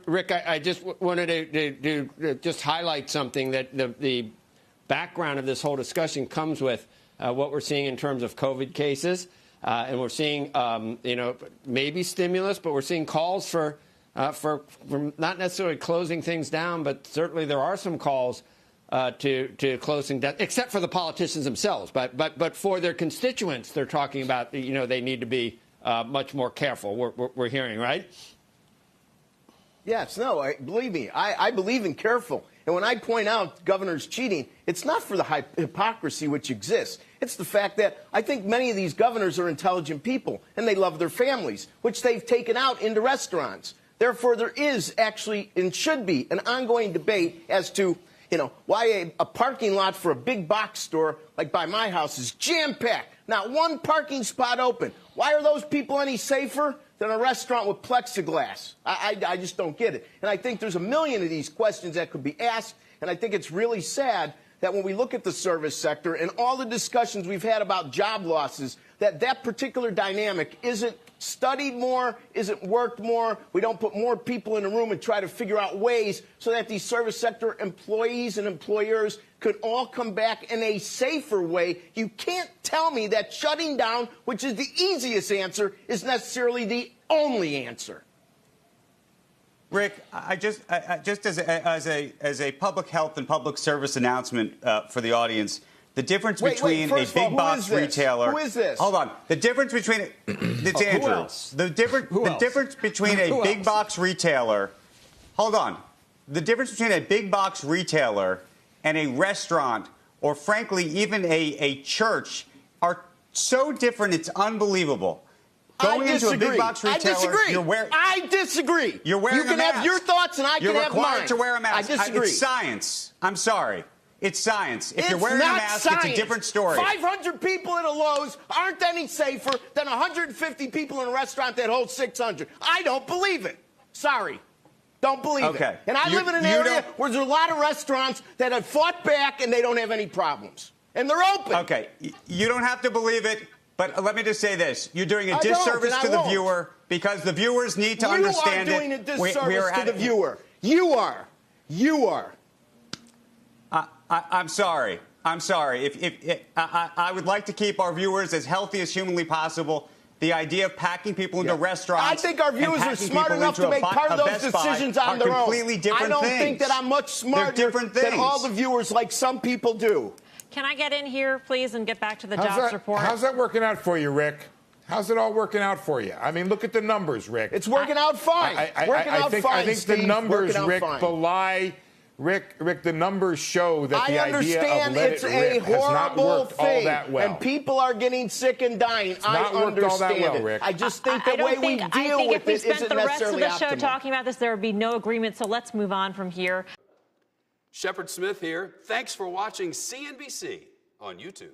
Rick, I just wanted to just highlight something that the background of this whole discussion comes with what we're seeing in terms of COVID cases. And we're seeing, maybe stimulus, but we're seeing calls for not necessarily closing things down, but certainly there are some calls to closing down, except for the politicians themselves. But for their constituents, they're talking about, they need to be much more careful. We're hearing, right? Yes, no, believe me, I believe in careful. And when I point out governors cheating, it's not for the hypocrisy which exists. It's the fact that I think many of these governors are intelligent people, and they love their families, which they've taken out into restaurants. Therefore, there is actually and should be an ongoing debate as to, why a parking lot for a big box store like by my house is jam-packed. Not one parking spot open. Why are those people any safer than a restaurant with plexiglass? I just don't get it. And I think there's a million of these questions that could be asked, and I think it's really sad that when we look at the service sector and all the discussions we've had about job losses, that particular dynamic isn't studied more, isn't worked more. We don't put more people in a room and try to figure out ways so that these service sector employees and employers could all come back in a safer way. You can't tell me that shutting down, which is the easiest answer, is necessarily the only answer. Rick, I just as a public health and public service announcement for the audience, the difference between a big box retailer. Who is this? Hold on. The difference between it's Andrew. Who else? The difference between a big box retailer. Hold on. The difference between a big box retailer and a restaurant, or frankly even a church, are so different. It's unbelievable. Going into a big box retailer, I disagree. You're wearing a mask. You can have your thoughts, and I can have mine. You're required to wear a mask. I disagree. It's science. I'm sorry. It's science. If you're wearing a mask, it's a different story. 500 people at a Lowe's aren't any safer than 150 people in a restaurant that holds 600. I don't believe it. Sorry. Don't believe it. And I live in an area where there's a lot of restaurants that have fought back and they don't have any problems. And they're open. Okay. You don't have to believe it. But let me just say this. You're doing a disservice to the viewer because the viewers need to understand it. You are doing a disservice to the viewer. You are. You are. I'm sorry. I'm sorry. I would like to keep our viewers as healthy as humanly possible. The idea of packing people into restaurants. I think our viewers are smart enough to make part of those decisions on their own. Completely different things. I don't think that I'm much smarter than all the viewers like some people do. Can I get in here, please, and get back to the jobs report? How's that working out for you, Rick? How's it all working out for you? I mean, look at the numbers, Rick. It's working out fine. I think the numbers, Rick, belie. Rick, the numbers show that the idea of let it rip has not worked all that well. And people are getting sick and dying. I understand all that well, it. Rick. I just think the way we deal with it isn't necessarily optimal. I think if we spent the rest of the show talking about this, there would be no agreement. So let's move on from here. Shepard Smith here. Thanks for watching CNBC on YouTube.